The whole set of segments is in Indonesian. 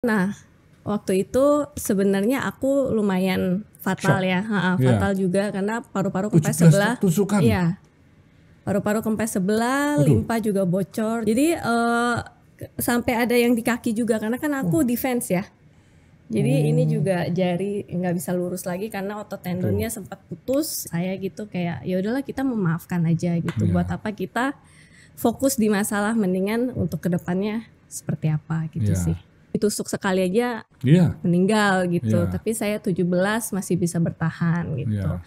Nah, waktu itu sebenarnya aku lumayan fatal Shock. ya, fatal juga karena paru-paru kempes 17 sebelah. tusukan. Iya, paru-paru kempes sebelah, Waduh. limpa juga bocor. Jadi sampai ada yang di kaki juga karena kan aku defense ya. Jadi ini juga jari nggak bisa lurus lagi karena otot tendonnya sempat putus. Saya gitu kayak ya udahlah kita memaafkan aja gitu. Iya. Buat apa kita fokus di masalah, mendingan untuk kedepannya seperti apa gitu Iya. sih. Ditusuk sekali aja Iya. meninggal gitu. Iya. Tapi saya 17 masih bisa bertahan gitu. Iya.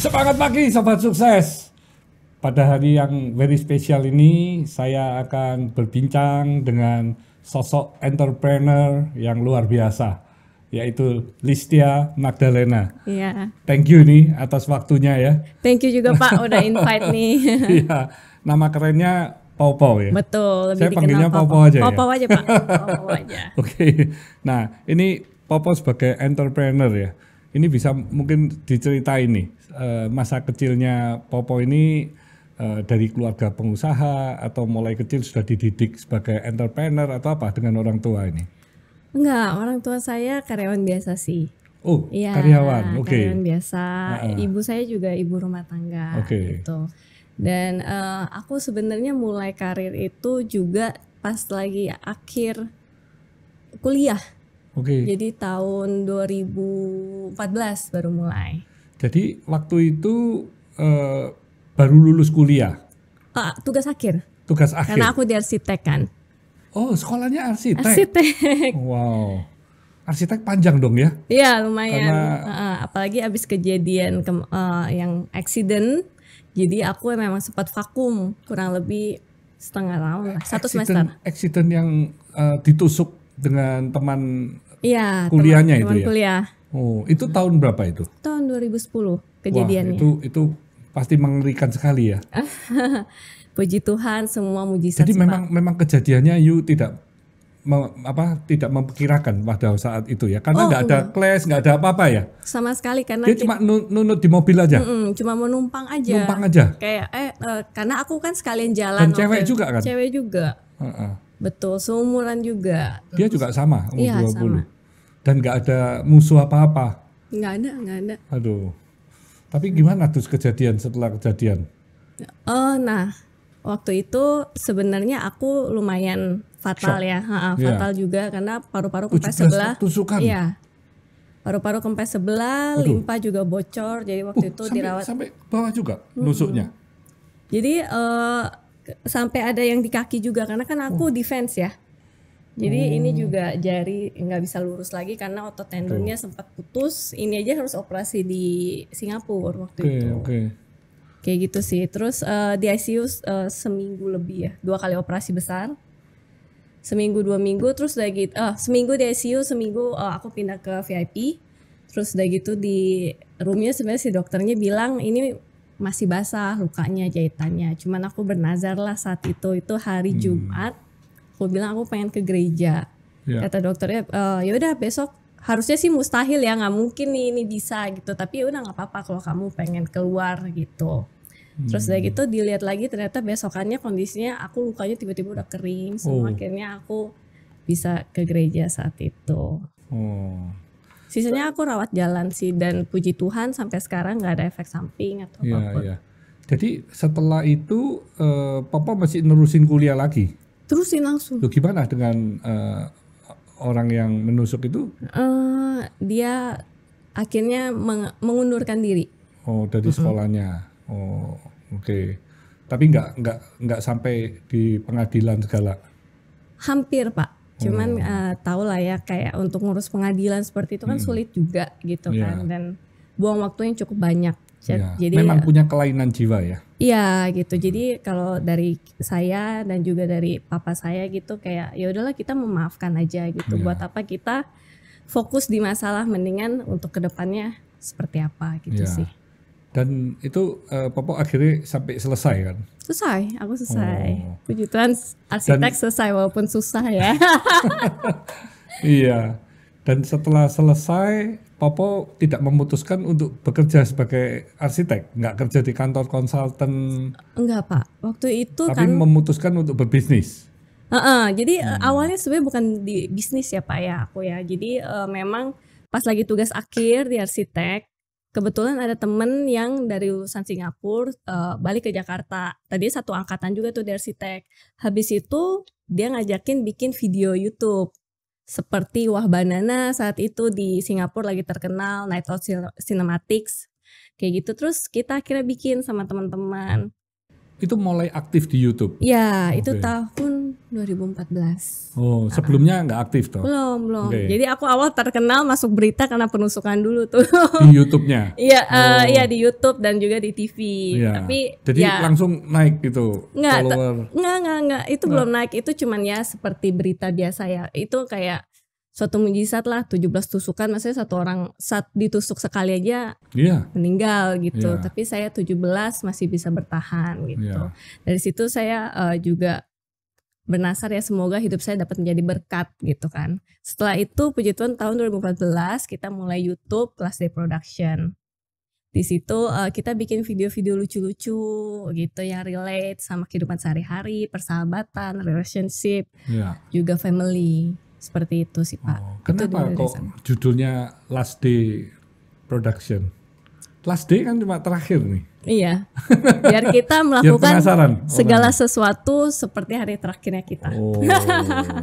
Semangat pagi Sobat Sukses. Pada hari yang very spesial ini saya akan berbincang dengan sosok entrepreneur yang luar biasa, yaitu Listia Magdalena. Iya. Thank you nih atas waktunya ya. Thank you juga Pak udah invite nih. Iya, nama kerennya Popo ya. Betul, Saya lebih panggilnya dikenal Popo aja ya. Popo aja Pak. Popo aja. Oke. Nah, ini Popo sebagai entrepreneur ya. Ini bisa mungkin diceritain nih masa kecilnya Popo ini dari keluarga pengusaha atau mulai kecil sudah dididik sebagai entrepreneur atau apa dengan orang tua ini? Enggak, orang tua saya karyawan biasa sih. Oh, Iya, karyawan. Oke. karyawan biasa. Ibu saya juga ibu rumah tangga gitu. Dan aku sebenarnya mulai karir itu juga pas lagi akhir kuliah. Oke. Jadi tahun 2014 baru mulai. Jadi waktu itu baru lulus kuliah. Tugas akhir. Tugas akhir. Karena aku di arsitek kan. Oh, sekolahnya arsitek. Arsitek. Wow. Arsitek panjang dong ya? Iya, lumayan. Apalagi abis kejadian yang accident. Jadi aku memang sempat vakum kurang lebih setengah tahun lah, 1 semester. Accident yang ditusuk dengan teman teman kuliahnya itu ya? Kuliah. Oh, itu tahun berapa itu? Tahun 2010 kejadiannya. Wah, itu pasti mengerikan sekali ya. Puji Tuhan semua mujizat. Jadi memang kejadiannya you tidak memperkirakan pada saat itu ya, karena nggak ada clash, nggak ada apa-apa ya. Sama sekali karena dia cuma nunut di mobil aja. Cuma mau numpang aja. Numpang aja. Kayak karena aku kan sekalian jalan. Dan cewek juga kan? Cewek juga. Betul, seumuran juga. Dia juga sama, umur 20. Sama. Dan nggak ada musuh apa-apa. Nggak ada. Aduh. Tapi gimana tuh kejadian setelah kejadian? Nah, waktu itu sebenarnya aku lumayan fatal. Shock. Ya, fatal juga karena paru-paru kempes sebelah. Tusukan. Iya. Paru-paru kempes sebelah, limpa juga bocor. Jadi waktu itu dirawat. Sampai bawah juga nusuknya. Jadi sampai ada yang di kaki juga karena kan aku defense ya. Jadi ini juga jari nggak bisa lurus lagi karena otot tendonnya sempat putus. Ini aja harus operasi di Singapura waktu itu. Kayak gitu sih. Terus di ICU seminggu lebih ya, 2 kali operasi besar. Seminggu 2 minggu, terus udah gitu. Seminggu di ICU, seminggu aku pindah ke VIP. Terus udah gitu di roomnya sebenarnya si dokternya bilang ini masih basah lukanya, jahitannya. Cuman aku bernazar lah saat itu hari Jumat. Aku bilang aku pengen ke gereja. Kata dokternya, ya udah besok. Harusnya sih mustahil ya, nggak mungkin nih ini bisa gitu. Tapi ya udah nggak apa-apa kalau kamu pengen keluar gitu. Terus udah gitu dilihat lagi ternyata besokannya kondisinya aku lukanya tiba-tiba udah kering. Semua akhirnya aku bisa ke gereja saat itu. Sisanya aku rawat jalan sih, dan puji Tuhan sampai sekarang nggak ada efek samping atau apapun. Iya. Jadi setelah itu Papa masih nerusin kuliah lagi? Terusin langsung. Loh, gimana dengan orang yang menusuk itu? Dia akhirnya mengundurkan diri. Oh, dari sekolahnya. Oh, oke. Tapi nggak sampai di pengadilan segala? Hampir Pak. Cuman tau lah ya, kayak untuk ngurus pengadilan seperti itu kan sulit juga gitu kan, dan buang waktu yang cukup banyak. Jadi memang punya kelainan jiwa ya. Iya gitu. Jadi kalau dari saya dan juga dari papa saya gitu kayak ya udahlah kita memaafkan aja gitu. Buat apa kita fokus di masalah, mendingan untuk kedepannya seperti apa gitu sih. Dan itu Popo akhirnya sampai selesai kan? Selesai, aku selesai. Puji Tuhan arsitek selesai walaupun susah ya. Iya. Dan setelah selesai Popo tidak memutuskan untuk bekerja sebagai arsitek, nggak kerja di kantor konsultan, Enggak Pak, waktu itu tapi memutuskan untuk berbisnis. Jadi awalnya sebenarnya bukan di bisnis ya Pak ya aku ya. Jadi memang pas lagi tugas akhir di arsitek, kebetulan ada temen yang dari lulusan Singapura balik ke Jakarta. Tadi satu angkatan juga tuh di arsitek. Habis itu dia ngajakin bikin video YouTube. Seperti Wah Banana saat itu di Singapura lagi terkenal, Night Out Cinematics. Kayak gitu, terus kita akhirnya bikin sama teman-teman. Itu mulai aktif di YouTube? Ya, itu tahun 2014. Oh, sebelumnya nggak aktif toh? Belum. Jadi aku awal terkenal masuk berita karena penusukan dulu tuh. Di YouTube-nya? Iya, iya di YouTube dan juga di TV. Ya. Tapi jadi langsung naik gitu follower? Enggak. Itu belum naik. Itu cuman ya seperti berita biasa ya. Itu kayak suatu mujizat lah, 17 tusukan, maksudnya satu orang saat ditusuk sekali aja meninggal gitu. Tapi saya 17 masih bisa bertahan gitu. Dari situ saya juga bernasar ya semoga hidup saya dapat menjadi berkat gitu kan. Setelah itu puji Tuhan tahun 2014 kita mulai YouTube Class Day Production. Di situ kita bikin video-video lucu-lucu gitu yang relate sama kehidupan sehari-hari, persahabatan, relationship, juga family. Seperti itu sih Pak. Kenapa kok judulnya Last Day Production? Last Day kan cuma terakhir nih. Iya. Biar kita melakukan segala sesuatu seperti hari terakhirnya kita. Oh,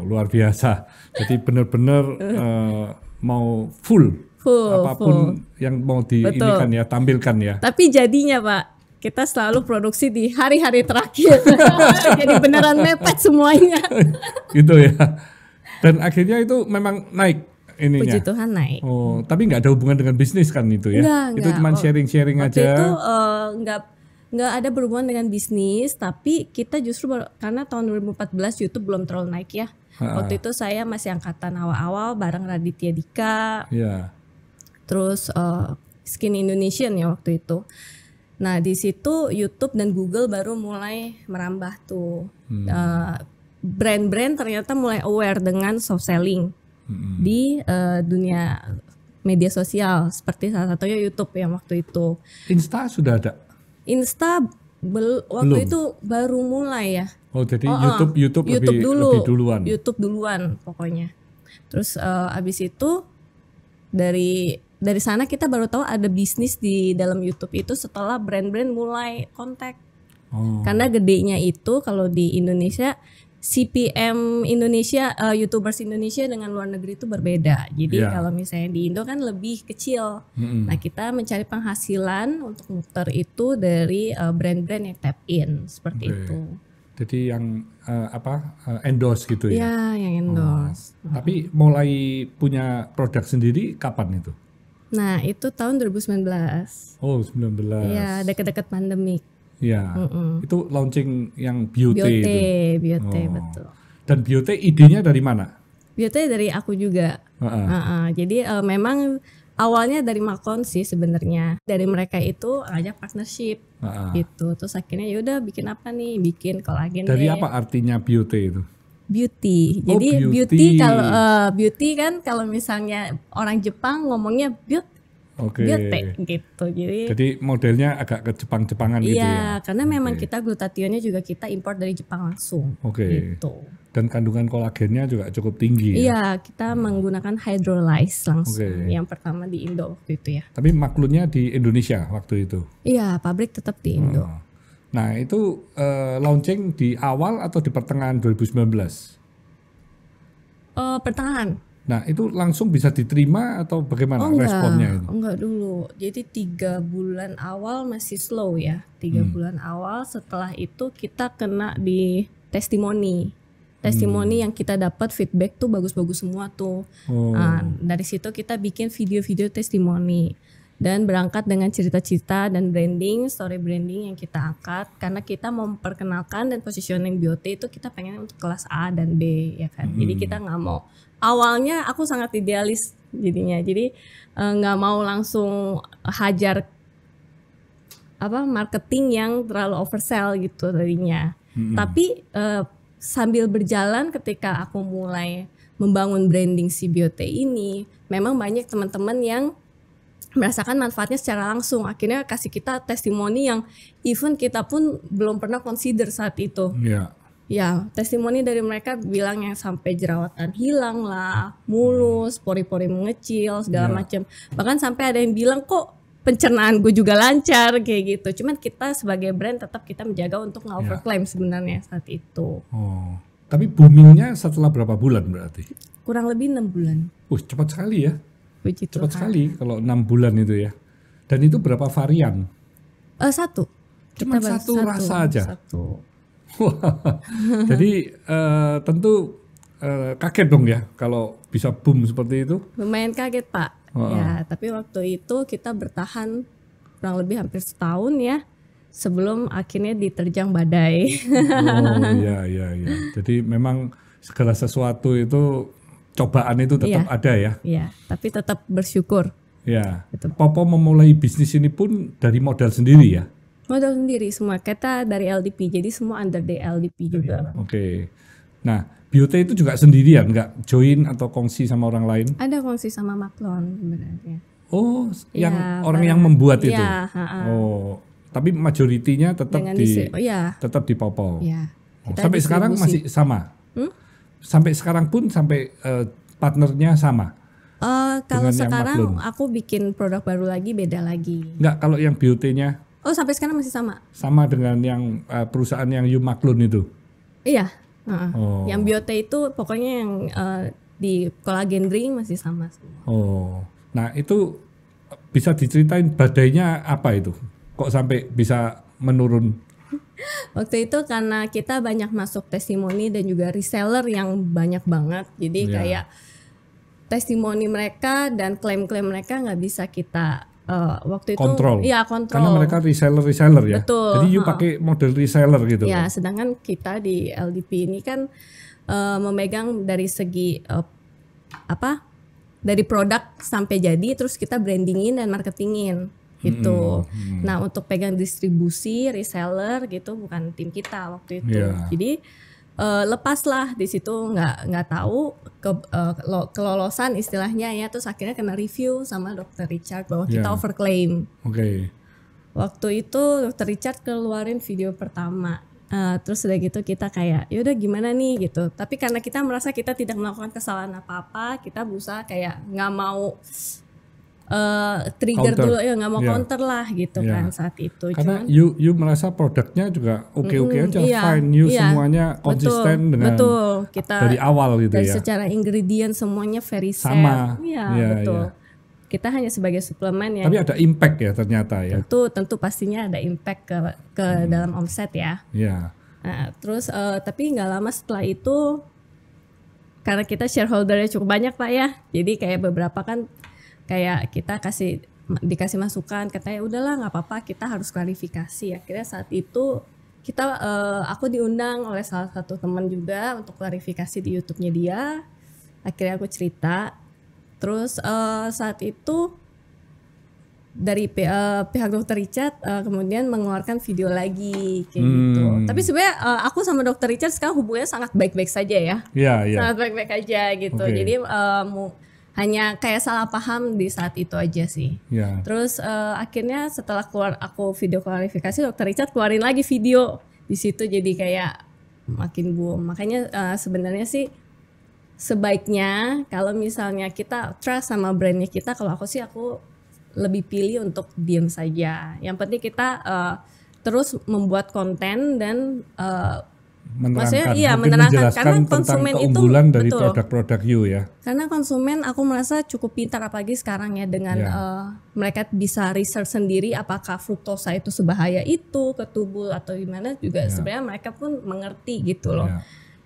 luar biasa. Jadi benar-benar mau full apapun yang mau diinikan ya, tampilkan ya. Tapi jadinya Pak, kita selalu produksi di hari-hari terakhir. Jadi beneran mepet semuanya. Gitu ya. Dan akhirnya itu memang naik ininya. Puji Tuhan naik. Oh, tapi nggak ada hubungan dengan bisnis kan itu ya? Enggak. Itu cuma sharing-sharing aja. Itu nggak ada berhubungan dengan bisnis, tapi kita justru karena tahun 2014 YouTube belum terlalu naik ya. Waktu itu saya masih angkatan awal-awal bareng Raditya Dika. Terus Skin Indonesian ya waktu itu. Nah di situ YouTube dan Google baru mulai merambah tuh. Brand-brand ternyata mulai aware dengan soft selling di dunia media sosial, seperti salah satunya YouTube yang waktu itu. Insta sudah ada? Insta waktu itu baru mulai ya. Oh jadi YouTube lebih duluan. YouTube duluan pokoknya. Terus abis itu dari sana kita baru tahu ada bisnis di dalam YouTube itu setelah brand-brand mulai kontak. Karena gedenya itu kalau di Indonesia CPM Indonesia, YouTubers Indonesia dengan luar negeri itu berbeda. Jadi kalau misalnya di Indo kan lebih kecil. Nah kita mencari penghasilan untuk muter itu dari brand-brand yang tap in seperti itu. Jadi yang endorse gitu ya? Ya yang endorse. Tapi mulai punya produk sendiri kapan itu? Nah itu tahun 2019. Oh 19. Iya dekat-dekat pandemik. Ya, itu launching yang beauty itu. Beauty betul. Dan beauty idenya dari mana? Beauty dari aku juga. Jadi memang awalnya dari Makon sih sebenarnya. Dari mereka itu ngajak partnership gitu. Terus akhirnya yaudah bikin apa nih? Bikin kolagen. Dari apa artinya beauty itu? Beauty. Jadi beauty kalau beauty kan kalau misalnya orang Jepang ngomongnya beauty. Beauty gitu. Jadi modelnya agak ke Jepang-Jepangan gitu ya. Iya, karena memang kita glutathionnya juga kita import dari Jepang langsung. Gitu. Dan kandungan kolagennya juga cukup tinggi. Iya, kita menggunakan hydrolyze langsung. Yang pertama di Indo waktu itu ya. Tapi maklunnya di Indonesia waktu itu. Iya, pabrik tetap di Indo. Nah, itu launching di awal atau di pertengahan 2019? Pertengahan. Nah itu langsung bisa diterima atau bagaimana responnya itu? Enggak dulu, jadi 3 bulan awal masih slow ya. 3 bulan awal, setelah itu kita kena di testimoni yang kita dapat feedback tuh bagus-bagus semua tuh. Nah, dari situ kita bikin video-video testimoni dan berangkat dengan cerita-cerita dan branding, story branding yang kita angkat karena kita memperkenalkan dan positioning beauty itu kita pengen untuk kelas A dan B ya kan. Jadi kita nggak mau. Awalnya aku sangat idealis jadinya, jadi nggak mau langsung hajar marketing yang terlalu oversell gitu tadinya. Tapi sambil berjalan ketika aku mulai membangun branding si beauty ini, memang banyak teman-teman yang merasakan manfaatnya secara langsung. Akhirnya kasih kita testimoni yang even kita pun belum pernah consider saat itu. Ya. Ya, testimoni dari mereka bilang yang sampai jerawatan hilang lah, mulus, pori-pori mengecil, segala macam. Bahkan sampai ada yang bilang kok pencernaan gue juga lancar kayak gitu. Cuman kita sebagai brand tetap kita menjaga untuk nge-overclaim sebenarnya saat itu. Oh, tapi boomingnya setelah berapa bulan berarti? Kurang lebih 6 bulan. Cepat sekali ya. Puji Cepat Tuhan. sekali kalau 6 bulan itu ya. Dan itu berapa varian? Satu. Cuma satu rasa aja. Satu. Jadi tentu kaget dong ya kalau bisa boom seperti itu. Lumayan kaget Pak. Ya, tapi waktu itu kita bertahan kurang lebih hampir setahun ya sebelum akhirnya diterjang badai. Oh iya. Jadi memang segala sesuatu itu cobaan itu tetap ada ya. Iya, tapi tetap bersyukur. Ya. Popo memulai bisnis ini pun dari modal sendiri ya. Modal sendiri semua, kita dari LDP, jadi semua under the LDP juga. Oke. Nah, Biote itu juga sendirian, nggak join atau kongsi sama orang lain? Ada kongsi sama Maklon sebenarnya. Oh, yang Ya, orang yang membuat itu. Ya, oh, tapi majoritinya tetap tetap di Popo. Ya, sampai sekarang masih sama. Sampai sekarang pun sampai partnernya sama. Kalau sekarang aku bikin produk baru lagi, beda lagi. Enggak, kalau yang Biote-nya? Oh, sampai sekarang masih sama. Sama dengan yang perusahaan yang You Maklun itu? Iya. Yang Biote itu pokoknya yang di kolagen drink masih sama semua. Oh, nah itu bisa diceritain badainya apa itu? Kok sampai bisa menurun? Waktu itu karena kita banyak masuk testimoni dan juga reseller yang banyak banget. Jadi kayak testimoni mereka dan klaim-klaim mereka nggak bisa kita waktu itu kontrol. Iya, kontrol. Karena mereka reseller ya. Betul. Jadi you pakai model reseller gitu. Ya, sedangkan kita di LDP ini kan memegang dari segi dari produk sampai jadi, terus kita brandingin dan marketingin gitu. Nah, untuk pegang distribusi, reseller gitu bukan tim kita waktu itu. Jadi lepaslah di situ, nggak tahu kelolosan istilahnya ya, terus akhirnya kena review sama Dr. Richard bahwa kita overclaim. Waktu itu Dr. Richard keluarin video pertama, terus udah gitu kita kayak yaudah gimana nih gitu, tapi karena kita merasa kita tidak melakukan kesalahan apa-apa, kita berusaha kayak nggak mau trigger dulu ya, nggak mau counter lah gitu kan saat itu. Karena you merasa produknya juga oke aja, fine, you semuanya konsisten dengan kita dari awal gitu dari ya. Secara ingredient semuanya very sama. Betul. Kita hanya sebagai suplemen ya. Tapi ada impact ya ternyata ya. Tentu pastinya ada impact ke dalam omset ya. Nah, terus tapi nggak lama setelah itu karena kita shareholdernya cukup banyak Pak ya, jadi kayak beberapa kan kayak kita dikasih masukan, katanya udahlah nggak apa-apa, kita harus klarifikasi. Akhirnya saat itu aku diundang oleh salah satu teman juga untuk klarifikasi di YouTube-nya dia. Akhirnya aku cerita, terus saat itu dari pihak Dr. Richard kemudian mengeluarkan video lagi kayak gitu. Tapi sebenarnya aku sama Dr. Richard sekarang hubungannya sangat baik-baik saja ya. Sangat baik-baik aja gitu. Jadi hanya kayak salah paham di saat itu aja sih. Terus akhirnya setelah keluar aku video klarifikasi, Dr. Richard keluarin lagi video di situ, jadi kayak makin boom. Makanya sebenarnya sih sebaiknya kalau misalnya kita trust sama brandnya kita, kalau aku lebih pilih untuk diam saja. Yang penting kita terus membuat konten dan menerangkan karena konsumen tentang keunggulan dari produk-produk you ya. Karena konsumen aku merasa cukup pintar, apalagi sekarang ya dengan mereka bisa research sendiri apakah fruktosa itu sebahaya itu ke tubuh atau gimana juga sebenarnya mereka pun mengerti gitu loh.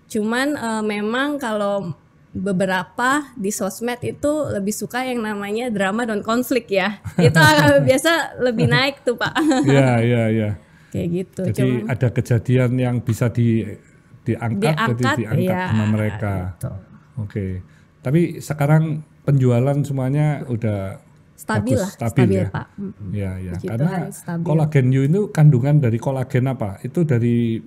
Cuman memang kalau beberapa di sosmed itu lebih suka yang namanya drama dan konflik ya. Itu biasa lebih naik tuh Pak. Iya. Kayak gitu. Jadi ada kejadian yang bisa diangkat sama mereka. Gitu. Oke. Tapi sekarang penjualan semuanya udah stabil ya? Pak. Ya. Karena kolagen you itu kandungan dari kolagen apa? Itu dari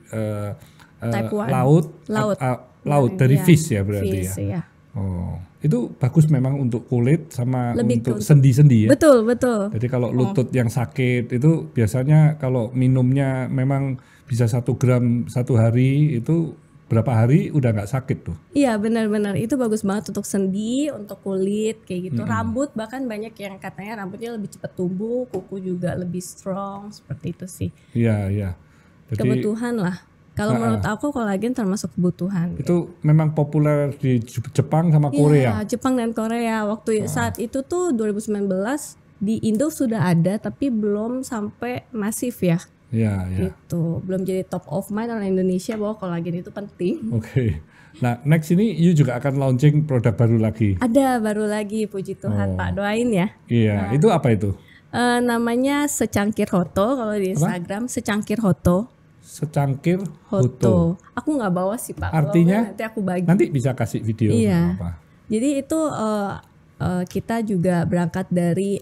laut dari fish ya berarti fish, ya. Oh, itu bagus memang untuk kulit sama Lebih untuk ke- sendi-sendi ya. Betul, betul. Jadi kalau lutut yang sakit itu biasanya kalau minumnya memang bisa 1 gram 1 hari, itu berapa hari udah nggak sakit tuh. Iya, benar-benar itu bagus banget untuk sendi, untuk kulit kayak gitu. Rambut bahkan banyak yang katanya rambutnya lebih cepat tumbuh, kuku juga lebih strong, seperti itu sih. Iya, iya. Jadi Kebutuhan lah. Kalau menurut aku kolagen termasuk kebutuhan. itu memang populer di Jepang sama Korea. Iya, Jepang dan Korea. Waktu saat itu tuh 2019 di Indo sudah ada tapi belum sampai masif ya. Iya, iya. Gitu. Belum jadi top of mind orang Indonesia bahwa kolagen itu penting. Oke. Nah, next ini you juga akan launching produk baru lagi. Ada baru lagi, puji Tuhan Pak, doain ya. Iya, itu apa itu? Namanya Secangkir Hoto kalau di Instagram, Secangkir Hoto. Secangkir Hoto. Aku nggak bawa sih Pak. Kalau Artinya? nanti aku bagi. Nanti bisa kasih video Iya. apa. Jadi itu kita juga berangkat dari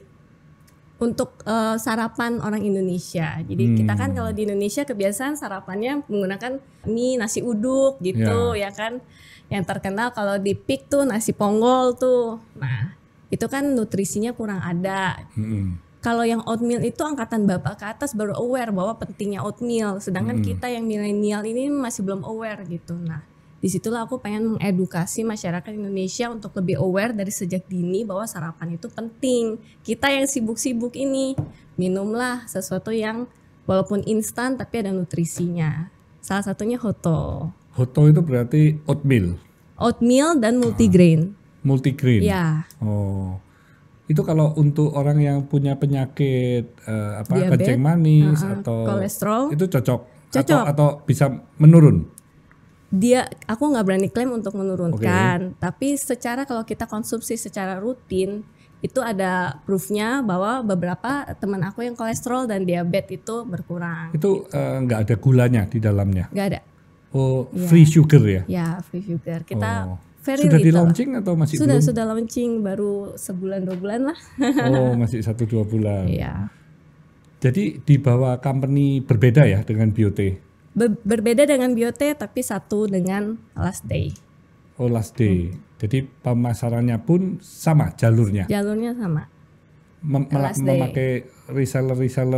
untuk sarapan orang Indonesia. Jadi kita kan kalau di Indonesia kebiasaan sarapannya menggunakan mie, nasi uduk gitu ya kan. Yang terkenal kalau di PIK tuh nasi ponggol tuh. Nah itu kan nutrisinya kurang ada. Kalau yang oatmeal itu angkatan bapak ke atas baru aware bahwa pentingnya oatmeal. Sedangkan kita yang milenial ini masih belum aware gitu. Nah disitulah aku pengen mengedukasi masyarakat Indonesia untuk lebih aware dari sejak dini bahwa sarapan itu penting. Kita yang sibuk-sibuk ini minumlah sesuatu yang walaupun instan tapi ada nutrisinya. Salah satunya Hoto. Hoto itu berarti oatmeal, Oatmeal dan multigrain. multigrain. Ya, Oh. Itu kalau untuk orang yang punya penyakit Diabetes, kencing manis atau kolesterol. itu cocok. Cocok. Atau bisa menurun. Aku nggak berani klaim untuk menurunkan, tapi secara kalau kita konsumsi secara rutin itu ada proofnya bahwa beberapa teman aku yang kolesterol dan diabetes itu berkurang. Itu nggak ada gulanya di dalamnya. Nggak ada, Oh, free sugar ya. ya free sugar. Kita Oh. very Sudah di little. launching atau masih Sudah belum? sudah launching baru 1-2 bulan lah. Oh, masih 1-2 bulan. Iya. Jadi di bawah company berbeda ya dengan Biote. Berbeda dengan Biote tapi satu dengan Last Day. Oh, Last Day. Jadi pemasarannya pun sama jalurnya. Jalurnya sama. Last Day. Memakai reseller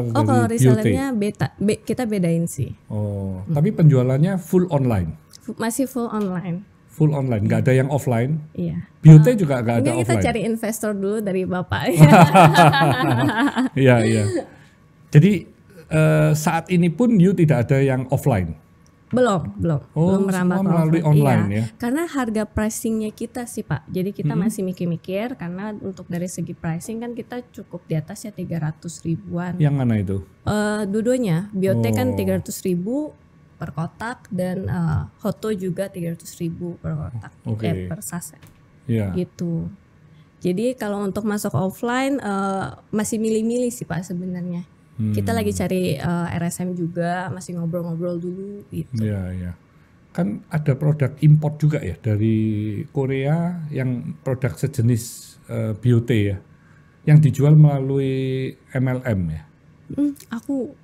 Oh, kalau dari Biote. resellernya kita bedain sih. Oh, tapi penjualannya full online. Masih full online. Full online, nggak ada yang offline. Iya. Biote juga nggak ada Mungkin kita offline. cari investor dulu dari Bapak. Iya, iya. Jadi saat ini pun you tidak ada yang offline. belum Oh, merambah semua ke melalui offline. online Iya. ya? Karena harga pricingnya kita sih Pak. Jadi kita masih mikir-mikir karena untuk dari segi pricing kan kita cukup di atas ya 300 ribuan. Yang mana itu? Dua-duanya, Biote kan Oh. 300 ribu per kotak dan Hoto juga 300 ribu per kotak, Oke. per saset Iya. gitu. Jadi kalau untuk masuk offline masih milih-milih sih Pak sebenarnya. Kita lagi cari RSM juga, masih ngobrol-ngobrol dulu gitu. Iya, iya. Kan ada produk import juga ya dari Korea yang produk sejenis Biote ya. Yang dijual melalui MLM ya. Aku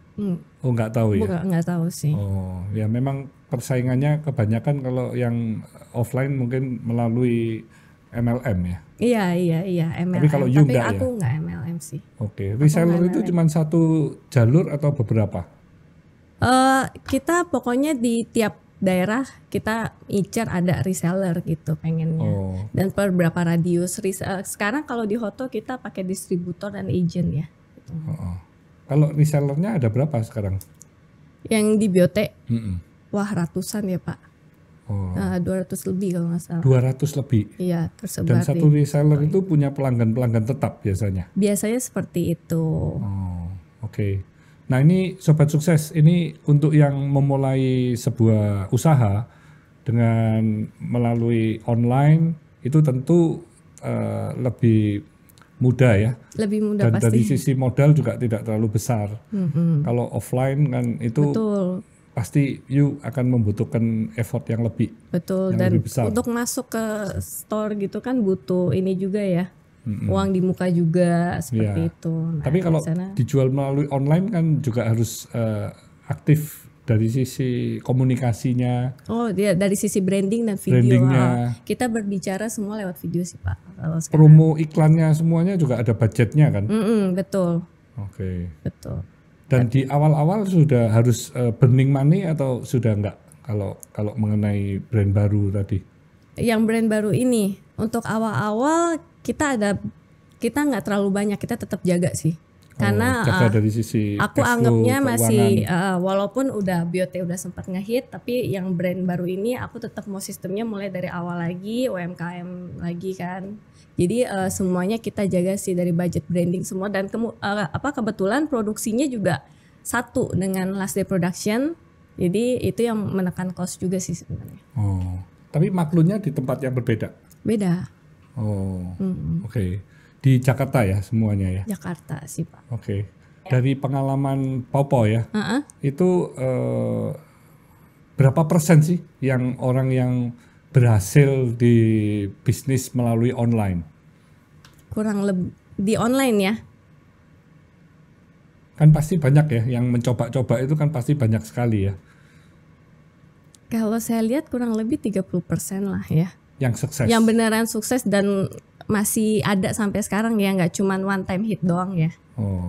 Oh, nggak tahu ya. nggak tahu sih. Oh, ya memang persaingannya kebanyakan kalau yang offline mungkin melalui MLM ya. Iya MLM. Tapi kalau you Tapi nggak aku nggak MLM sih. Oke, reseller itu cuma satu jalur atau beberapa? Kita pokoknya di tiap daerah kita incer ada reseller gitu pengennya. Oh. Dan per berapa radius. Sekarang kalau di Hoto kita pakai distributor dan agent ya. Oh. Kalau resellernya ada berapa sekarang? Yang di Biote, Mm-mm. wah ratusan ya Pak. Oh. 200 lebih kalau nggak salah. 200 lebih. Iya tersebar Dan satu reseller itu punya pelanggan-pelanggan tetap biasanya. biasanya seperti itu. Oh, oke. Nah ini Sobat Sukses, ini untuk yang memulai sebuah usaha dengan melalui online itu tentu lebih mudah ya. Lebih mudah Dan dari pasti. sisi modal juga tidak terlalu besar. Kalau offline kan itu Betul. pasti you akan membutuhkan effort yang lebih. Betul, yang dan lebih besar. untuk masuk ke store gitu kan butuh ini juga ya, uang di muka juga seperti Iya. itu. Nah, Tapi kalau di sana dijual melalui online kan juga harus aktif dari sisi komunikasinya, Oh, dia dari sisi branding dan video. brandingnya, Kita berbicara semua lewat video sih Pak. Kalau sekarang. promo iklannya semuanya juga ada budgetnya kan? Betul, Oke. betul. Dan di awal-awal sudah harus burning money atau sudah enggak kalau mengenai brand baru tadi? Yang brand baru ini untuk awal-awal kita nggak terlalu banyak, kita tetap jaga sih. Karena jaga dari sisi aku cash flow, anggapnya masih keuangan. walaupun udah Biote udah sempat ngehit, tapi yang brand baru ini aku tetap mau sistemnya mulai dari awal lagi, UMKM lagi kan. Jadi semuanya kita jaga sih dari budget branding semua dan kebetulan produksinya juga satu dengan Last Day Production. Jadi itu yang menekan cost juga sih sebenarnya. Oh, tapi maklunnya di tempat yang berbeda. Beda. Oh, oke. Di Jakarta ya semuanya ya. Jakarta sih Pak. Oke. Dari pengalaman Popo ya, itu berapa persen sih yang orang yang berhasil di bisnis melalui online? Kurang lebih di online ya. Kan pasti banyak ya yang mencoba-coba itu kan pasti banyak sekali ya. Kalau saya lihat kurang lebih 30% lah ya. Yang sukses. Yang beneran sukses dan masih ada sampai sekarang ya, nggak cuman one time hit doang ya. Oh,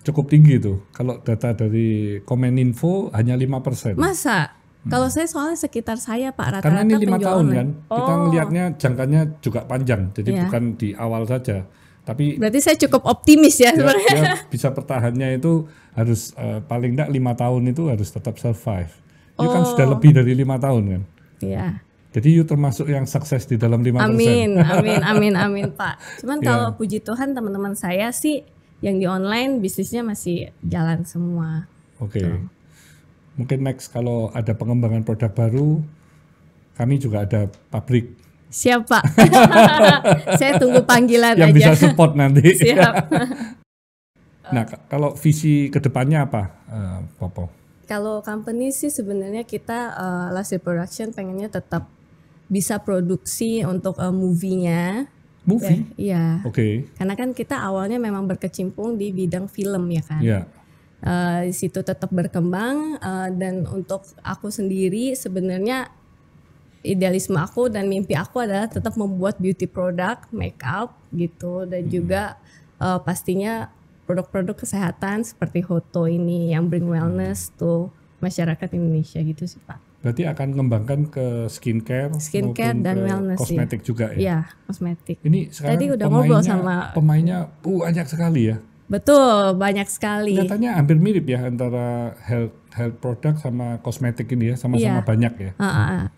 cukup tinggi tuh. Kalau data dari Komeninfo hanya 5%. Masa? Kalau saya soalnya sekitar saya Pak rata-rata Karena ini 5 penjual tahun online. kan, kita ngelihatnya jangkanya juga panjang, jadi bukan di awal saja. Tapi berarti saya cukup optimis ya sebenarnya. dia bisa pertahannya itu harus paling enggak 5 tahun itu harus tetap survive. Itu kan sudah lebih dari 5 tahun kan. Iya. Jadi you termasuk yang sukses di dalam 5%. Amin Pak. Cuman kalau puji Tuhan teman-teman saya sih yang di online bisnisnya masih jalan semua. Oke. Mungkin next kalau ada pengembangan produk baru, kami juga ada pabrik. Siap Pak. Saya tunggu panggilan yang aja. bisa support nanti. Siap. Nah, kalau visi kedepannya apa, Popo? Kalau company sih sebenarnya kita Last Day Production pengennya tetap bisa produksi untuk movie-nya. Movie? Iya. Oke. Karena kan kita awalnya memang berkecimpung di bidang film ya kan. Iya. Di situ tetap berkembang dan untuk aku sendiri sebenarnya idealisme aku dan mimpi aku adalah tetap membuat beauty product, makeup gitu dan juga pastinya produk-produk kesehatan seperti Hoto ini yang bring wellness tuh masyarakat Indonesia gitu sih Pak. Berarti akan mengembangkan ke skincare dan wellness kosmetik ya. juga ya? Iya, kosmetik. Ini sekarang tadi udah ngobrol sama pemainnya banyak sekali ya? Betul, banyak sekali. Kelihatannya hampir mirip ya antara health product sama kosmetik ini ya, sama-sama banyak ya.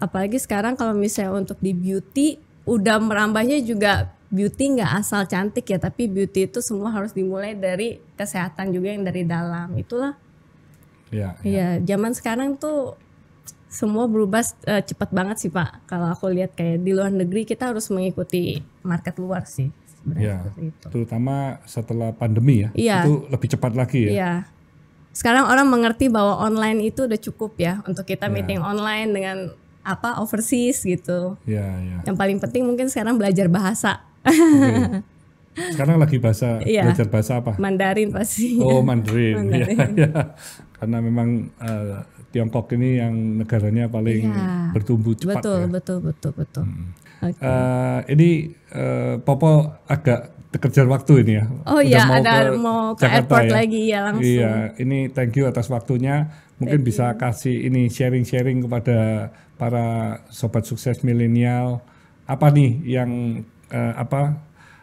Apalagi sekarang kalau misalnya untuk di beauty, udah merambahnya juga beauty nggak asal cantik ya, tapi beauty itu semua harus dimulai dari kesehatan juga yang dari dalam. Itulah. Iya, zaman sekarang tuh semua berubah cepat banget sih Pak. Kalau aku lihat kayak di luar negeri kita harus mengikuti market luar sih. Ya, terutama setelah pandemi ya, itu lebih cepat lagi ya. Iya. Sekarang orang mengerti bahwa online itu udah cukup ya untuk kita meeting online dengan overseas gitu. Iya. Yang paling penting mungkin sekarang belajar bahasa. Sekarang lagi belajar bahasa apa? Mandarin pasti. Oh, Mandarin. Ya. Karena memang Tiongkok ini yang negaranya paling bertumbuh cepat. Betul. Okay. Ini Popo agak kejar waktu ini ya. Oh iya, mau ke Jakarta airport ya. lagi ya langsung. Iya, ini thank you atas waktunya. Mungkin bisa kasih ini sharing kepada para sobat sukses milenial. Apa nih yang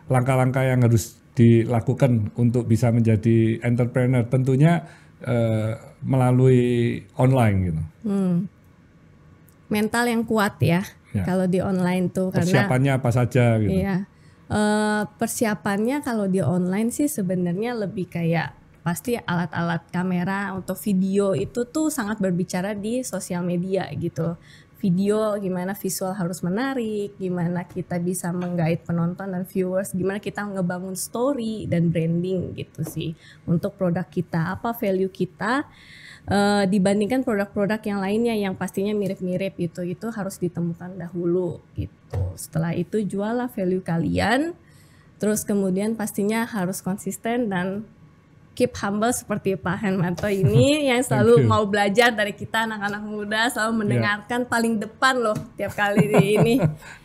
langkah-langkah yang harus dilakukan untuk bisa menjadi entrepreneur? Tentunya melalui online gitu. Mental yang kuat ya. Kalau di online tuh persiapannya apa saja gitu. Iya. Persiapannya kalau di online sih sebenarnya lebih kayak pasti alat-alat kamera untuk video itu tuh sangat berbicara di sosial media gitu. Video gimana visual harus menarik, gimana kita bisa menggait penonton dan viewers, gimana kita ngebangun story dan branding gitu sih untuk produk kita, apa value kita dibandingkan produk-produk yang lainnya yang pastinya mirip-mirip gitu, itu harus ditemukan dahulu gitu. Setelah itu jualah value kalian, terus kemudian pastinya harus konsisten dan keep humble seperti Pak Hermanto ini yang selalu mau belajar dari kita anak-anak muda, selalu mendengarkan paling depan loh tiap kali di ini.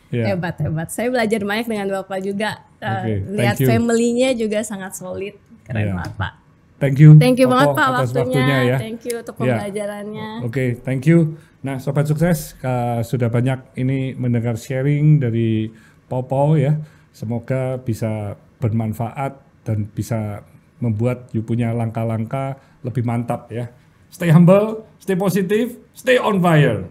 Hebat. Saya belajar banyak dengan Bapak juga. Lihat family-nya juga sangat solid. Keren banget Pak. Thank you banget Pak waktunya ya. Thank you untuk pembelajarannya. Oke, thank you. Nah, Sobat Sukses, sudah banyak ini mendengar sharing dari Popo ya. Semoga bisa bermanfaat dan bisa membuat you punya langkah-langkah lebih mantap ya. Stay humble, stay positive, stay on fire.